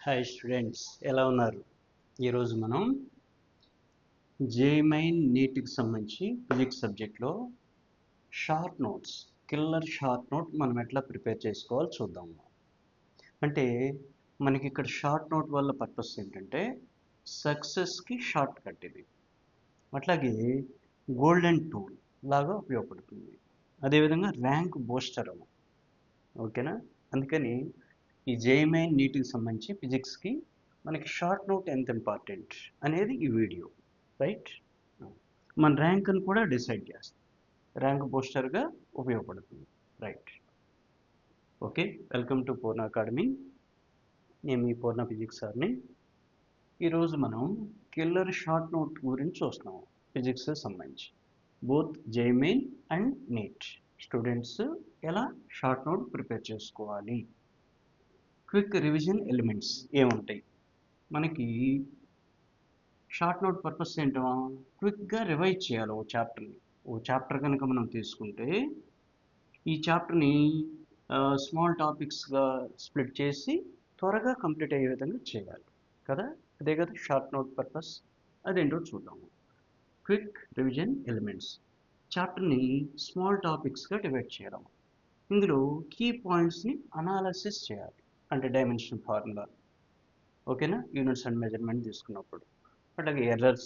Hi students, ఎలా ఉన్నారు? ఈరోజు మనం జేఈఈ నీట్కి సంబంధించి ఫిజిక్స్ సబ్జెక్ట్లో short notes, killer short note మనం ఎట్లా ప్రిపేర్ చేసుకోవాలో చూద్దాము. అంటే మనకి ఇక్కడ షార్ట్ నోట్ వల్ల పర్పస్ ఏంటంటే సక్సెస్కి షార్ట్ కట్ ఇది. అట్లాగే గోల్డెన్ టూల్ లాగా ఉపయోగపడుతుంది. అదేవిధంగా ర్యాంక్ బూస్టర్. ఓకేనా? అందుకని ఈ జేఈఈ నీట్కి సంబంధించి ఫిజిక్స్కి మనకి షార్ట్ నోట్ ఎంత ఇంపార్టెంట్ అనేది ఈ వీడియో, రైట్? మన ర్యాంక్ను కూడా డిసైడ్ చేస్తాం, ర్యాంక్ బూస్టర్గా ఉపయోగపడుతుంది, right? Okay, welcome to Purna academy. నేను మీ పూర్ణ ఫిజిక్స్ సార్ని. ఈరోజు మనం కిల్లర్ షార్ట్ నోట్ గురించి చూస్తున్నాం ఫిజిక్స్ సంబంధించి, both JEE and NEET students ఎలా షార్ట్ నోట్ ప్రిపేర్ చేసుకోవాలి. క్విక్ రివిజన్ ఎలిమెంట్స్ ఏముంటాయి మనకి? షార్ట్ నోట్ పర్పస్ ఏంటో క్విక్గా రివైజ్ చేయాలి ఓ చాప్టర్ కనుక మనం తీసుకుంటే ఈ చాప్టర్ని స్మాల్ టాపిక్స్గా స్ప్లిట్ చేసి త్వరగా కంప్లీట్ అయ్యే విధంగా చేయాలి కదా. అదే కదా షార్ట్ నోట్ పర్పస్. అదేంటో చూద్దాము. క్విక్ రివిజన్ ఎలిమెంట్స్ చాప్టర్ని స్మాల్ టాపిక్స్గా డివైడ్ చేయడం, ఇందులో కీ పాయింట్స్ని అనాలసిస్ చేయాలి. అంటే డైమెన్షన్ ఫార్ములా, ఓకేనా, యూనిట్స్ అండ్ మెజర్మెంట్ తీసుకున్నప్పుడు. అట్లాగే ఎర్రర్స్,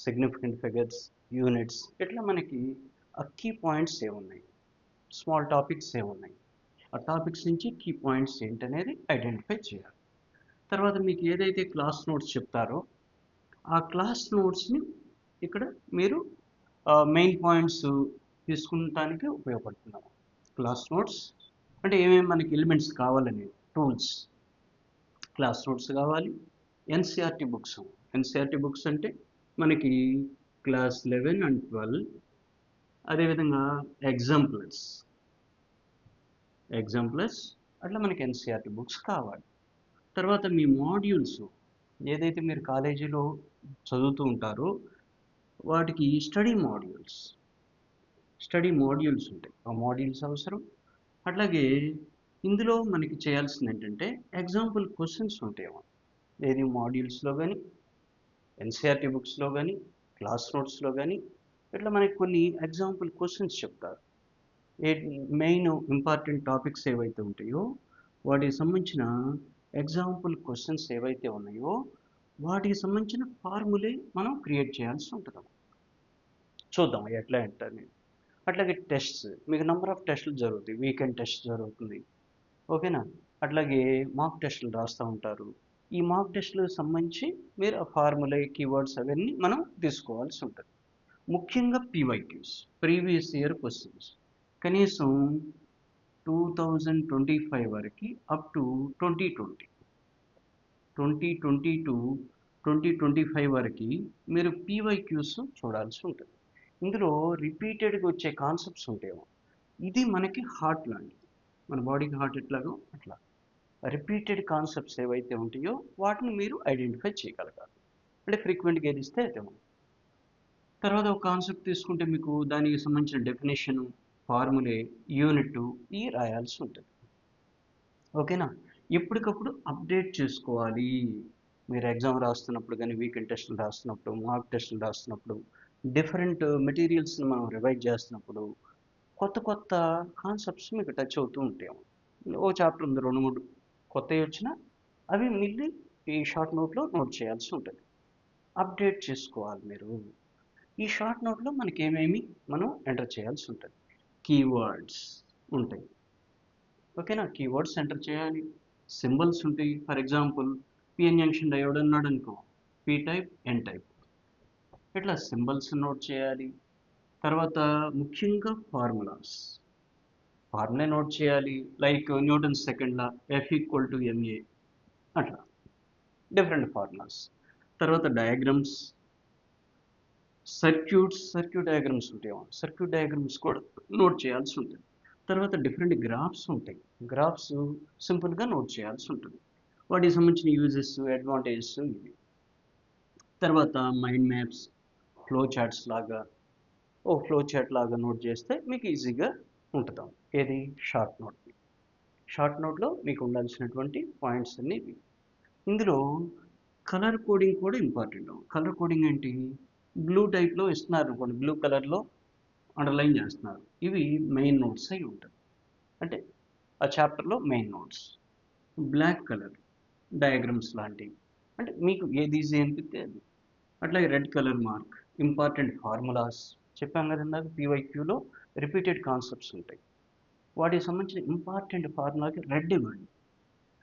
సిగ్నిఫికెంట్ ఫిగర్స్, యూనిట్స్, ఇట్లా మనకి ఆ కీ పాయింట్స్ ఏమున్నాయి, స్మాల్ టాపిక్స్ ఏమున్నాయి, ఆ టాపిక్స్ నుంచి కీ పాయింట్స్ ఏంటనేది ఐడెంటిఫై చేయాలి. తర్వాత మీకు ఏదైతే క్లాస్ నోట్స్ చెప్తారో ఆ క్లాస్ నోట్స్ని ఇక్కడ మీరు మెయిన్ పాయింట్స్ తీసుకుంటానికి ఉపయోగపడుతున్నాము. క్లాస్ నోట్స్ అంటే ఏమేమి మనకి ఎలిమెంట్స్ కావాలనేది, టూల్స్, క్లాస్ నోట్స్ కావాలి. ఎన్సీఆర్టీ బుక్స్ అంటే మనకి క్లాస్ 11 అండ్ 12, అదేవిధంగా ఎగ్జాంపుల్స్ అట్లా మనకి ఎన్సీఆర్టీ బుక్స్ కావాలి. తర్వాత మీ మాడ్యూల్స్ ఏదైతే మీరు కాలేజీలో చదువుతూ ఉంటారో వాటికి స్టడీ మాడ్యూల్స్ ఉంటాయి, ఆ మాడ్యూల్స్ అవసరం. అట్లాగే ఇందులో మనకి చేయాల్సింది ఏంటంటే ఎగ్జాంపుల్ క్వశ్చన్స్ ఉంటాయేమో, ఏది మాడ్యూల్స్లో కానీ ఎన్సీఆర్టీ బుక్స్లో కానీ క్లాస్ నోట్స్లో కానీ ఇట్లా మనకి కొన్ని ఎగ్జాంపుల్ క్వశ్చన్స్ చెప్తారు. మెయిన్ ఇంపార్టెంట్ టాపిక్స్ ఏవైతే ఉంటాయో వాటికి సంబంధించిన ఎగ్జాంపుల్ క్వశ్చన్స్ ఏవైతే ఉన్నాయో వాటికి సంబంధించిన ఫార్ములే మనం క్రియేట్ చేయాల్సి ఉంటుంది. చూద్దాం ఎట్లా అంటారు. అట్లాగే టెస్ట్స్, మీకు నెంబర్ ఆఫ్ టెస్టులు జరుగుతాయి, వీకెండ్ టెస్ట్ జరుగుతుంది, ఓకేనా. అట్లాగే మాక్ టెస్టులు రాస్తూ ఉంటారు. ఈ మాక్ టెస్టులకు సంబంధించి మీరు ఆ ఫార్ములా, కీవర్డ్స్ అవన్నీ మనం తీసుకోవాల్సి ఉంటుంది. ముఖ్యంగా పీవైక్యూస్, ప్రీవియస్ ఇయర్ క్వశ్చన్స్, కనీసం 2025 వరకు అప్ టు 2020 టు 2025 వరకు మీరు పీవైక్యూస్ చూడాల్సి ఉంటుంది. ఇందులో రిపీటెడ్గా వచ్చే కాన్సెప్ట్స్ ఉంటాయేమో, ఇది మనకి హార్ట్ లాంటిది, మన బాడీకి హార్ట్ ఎట్లాగో అట్లా రిపీటెడ్ కాన్సెప్ట్స్ ఏవైతే ఉంటాయో వాటిని మీరు ఐడెంటిఫై చేయగలగాలి. అంటే ఫ్రీక్వెంట్గా ఏదిస్తే అయితే. తర్వాత ఒక కాన్సెప్ట్ తీసుకుంటే మీకు దానికి సంబంధించిన డెఫినేషను, ఫార్ములే, యూనిట్ ఈ రాయాల్సి ఉంటుంది, ఓకేనా. ఎప్పటికప్పుడు అప్డేట్ చేసుకోవాలి. మీరు ఎగ్జామ్ రాస్తున్నప్పుడు కానీ, వీకెండ్ టెస్టులు రాస్తున్నప్పుడు, మాక్ టెస్టులు రాస్తున్నప్పుడు, డిఫరెంట్ మెటీరియల్స్ని మనం రివైజ్ చేస్తున్నప్పుడు కొత్త కాన్సెప్ట్స్ మీకు టచ్ అవుతూ ఉంటాము. ఓ చాప్టర్ ఉంది, 2-3 కొత్తవి వచ్చినా అవి మళ్ళీ ఈ షార్ట్ నోట్లో నోట్ చేయాల్సి ఉంటుంది. అప్డేట్ చేసుకోవాలి మీరు. ఈ షార్ట్ నోట్లో మనకి ఏమేమి మనం ఎంటర్ చేయాల్సి ఉంటుంది. కీవర్డ్స్ ఉంటాయి, ఓకేనా. కీవర్డ్స్ ఎంటర్ చేయాలి. సింబల్స్ ఉంటాయి. For example PN junction diode అన్నాడు అనుకో, పీ టైప్, ఎన్ టైప్, ఇట్లా సింబల్స్ నోట్ చేయాలి. తర్వాత ముఖ్యంగా ఫార్ములా నోట్ చేయాలి. లైక్ న్యూటన్ సెకండ్ లా, F=ma, అట్లా డిఫరెంట్ ఫార్ములాస్. తర్వాత డయాగ్రామ్స్, సర్క్యూట్ డయాగ్రామ్స్ ఉంటాయేమో, సర్క్యూట్ డయాగ్రామ్స్ కూడా నోట్ చేయాల్సి ఉంటుంది. తర్వాత డిఫరెంట్ గ్రాఫ్స్ ఉంటాయి, గ్రాఫ్స్ సింపుల్గా నోట్ చేయాల్సి ఉంటుంది, వాటికి సంబంధించిన యూజెస్, అడ్వాంటేజెస్ ఇవి. తర్వాత మైండ్ మ్యాప్స్, ఫ్లో చార్ట్స్ లాగా, ఫ్లో చార్ట్ లాగా నోట్ చేస్తే మీకు ఈజీగా ఉంటుందాం. ఏది? షార్ట్ నోట్లో మీకు ఉండాల్సినటువంటి పాయింట్స్ అన్నీ ఇవి. ఇందులో కలర్ కోడింగ్ కూడా ఇంపార్టెంట్. కలర్ కోడింగ్ ఏంటి? బ్లూ టైప్లో ఇస్తున్నారు అనుకోండి, బ్లూ కలర్లో అండర్లైన్ చేస్తున్నారు. ఇవి మెయిన్ నోట్స్ అయి ఉంటాయి. అంటే ఆ చాప్టర్లో main notes. Black colour diagrams లాంటివి, అంటే మీకు ఏది ఈజీ అనిపిస్తే అది. అట్లాగే red colour mark important formulas చెప్పాం కదా ఇందాక, పీవైక్యూలో రిపీటెడ్ కాన్సెప్ట్స్ ఉంటాయి, వాటికి సంబంధించిన ఇంపార్టెంట్ ఫార్ములాకి రెడ్ ఇవ్వండి.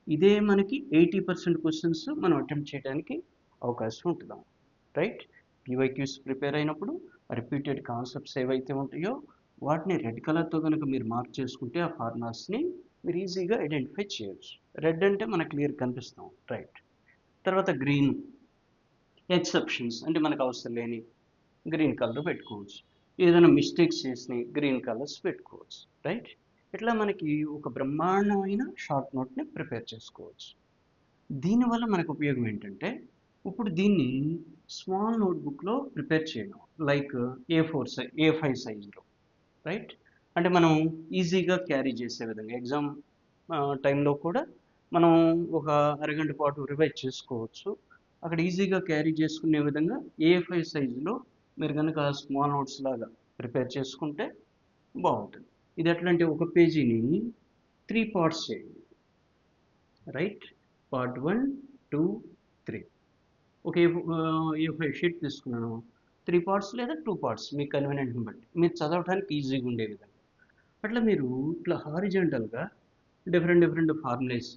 ఇదే మనకి 80% క్వశ్చన్స్ మనం అటెంప్ట్ చేయడానికి అవకాశం ఉంటుంది. రైట్? పీవైక్యూస్ ప్రిపేర్ అయినప్పుడు రిపీటెడ్ కాన్సెప్ట్స్ ఏవైతే ఉంటాయో వాటిని రెడ్ కలర్తో కనుక మీరు మార్క్ చేసుకుంటే ఆ ఫార్ములాస్ని మీరు ఈజీగా ఐడెంటిఫై చేయొచ్చు. రెడ్ అంటే మనకు క్లియర్ కనిపిస్తాం. రైట్. తర్వాత గ్రీన్ ఎక్సెప్షన్స్, అంటే మనకు అవసరం లేని గ్రీన్ కలర్ పెట్టుకోవచ్చు. ఏదైనా మిస్టేక్స్ చేసి గ్రీన్ కలర్స్ పెట్టుకోవచ్చు. రైట్? ఇట్లా మనకి ఒక బ్రహ్మాండమైన షార్ట్ నోట్ని ప్రిపేర్ చేసుకోవచ్చు. దీనివల్ల మనకు ఉపయోగం ఏంటంటే, ఇప్పుడు దీన్ని స్మాల్ నోట్బుక్లో ప్రిపేర్ చేయడం, లైక్ A5 సైజులో. రైట్? అంటే మనం ఈజీగా క్యారీ చేసే విధంగా ఎగ్జామ్ టైంలో కూడా మనం ఒక అరగంట పాటు రివైజ్ చేసుకోవచ్చు. అక్కడ ఈజీగా క్యారీ చేసుకునే విధంగా A5 సైజులో మీరు కనుక స్మాల్ నోట్స్ లాగా ప్రిపేర్ చేసుకుంటే బాగుంటుంది. ఇది ఎట్లా అంటే, ఒక పేజీని 3 పార్ట్స్ చేయండి. రైట్? పార్ట్ 1, 2, 3. ఒక A5 షీట్ తీసుకున్నాను, 3 పార్ట్స్ లేదా 2 పార్ట్స్ మీ కన్వీనియంట్ని బట్టి మీరు చదవడానికి ఈజీగా ఉండే విధంగా. అట్లా మీరు ఇట్లా హారిజెంటల్గా different formulas,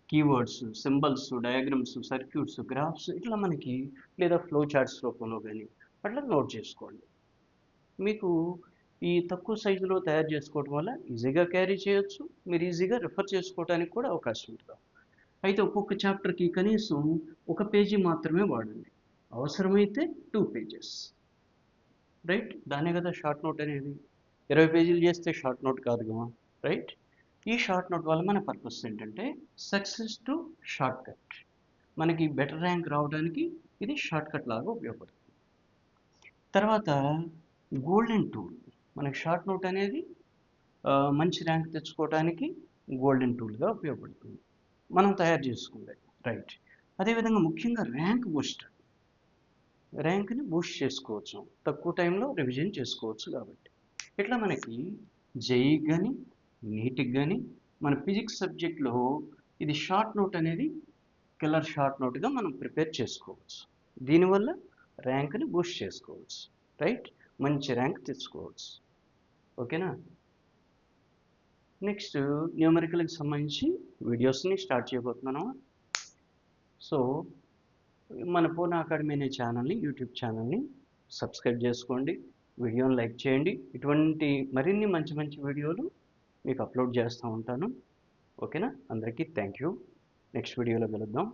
keywords, symbols, diagrams, circuits, graphs ఇట్లా మనకి, లేదా ఫ్లో చార్ట్స్ రూపంలో కానీ అట్లా నోట్ చేసుకోండి. మీకు ఈ తక్కువ సైజులో తయారు చేసుకోవడం వల్ల ఈజీగా క్యారీ చేయొచ్చు, మీరు ఈజీగా రిఫర్ చేసుకోవడానికి కూడా అవకాశం ఉంటుంది. అయితే ఒక్కొక్క చాప్టర్కి కనీసం ఒక పేజీ మాత్రమే వాడండి, అవసరమైతే 2 పేజెస్. రైట్? దానే కదా షార్ట్ నోట్ అనేది. 20 పేజీలు చేస్తే షార్ట్ నోట్ కాదు కదా. రైట్? ఈ షార్ట్ నోట్ వల్ల మన పర్పస్ ఏంటంటే సక్సెస్ టు షార్ట్ కట్. మనకి బెటర్ ర్యాంక్ రావడానికి ఇది షార్ట్ కట్ లాగా ఉపయోగపడుతుంది. తర్వాత గోల్డెన్ టూల్. మనకి షార్ట్ నోట్ అనేది మంచి ర్యాంక్ తెచ్చుకోవడానికి గోల్డెన్ టూల్గా ఉపయోగపడుతుంది, మనం తయారు చేసుకుంది. రైట్? అదేవిధంగా ముఖ్యంగా ర్యాంక్ని బూస్ట్ చేసుకోవచ్చు, తక్కువ టైంలో రివిజన్ చేసుకోవచ్చు. కాబట్టి ఇట్లా మనకి జేఈకి కానీ నీట్కి కానీ మన ఫిజిక్స్ సబ్జెక్ట్లో ఇది షార్ట్ నోట్ అనేది కిల్లర్ షార్ట్ నోట్గా మనం ప్రిపేర్ చేసుకోవచ్చు. దీనివల్ల ర్యాంక్ని బూస్ట్ చేసుకోవచ్చు. రైట్? మంచి ర్యాంక్ తెచ్చుకోవచ్చు. ఓకేనా? నెక్స్ట్ న్యూమరికల్కి సంబంధించి వీడియోస్ని స్టార్ట్ చేయబోతున్నాను. సో మన పూర్ణ అకాడమీ అనే ఛానల్ని, యూట్యూబ్ ఛానల్ని సబ్స్క్రైబ్ చేసుకోండి, వీడియోని లైక్ చేయండి. ఇటువంటి మరిన్ని మంచి వీడియోలు మీకు అప్లోడ్ చేస్తూ ఉంటాను. ఓకేనా? అందరికీ థ్యాంక్ యూ. నెక్స్ట్ వీడియోలో కలుద్దాం.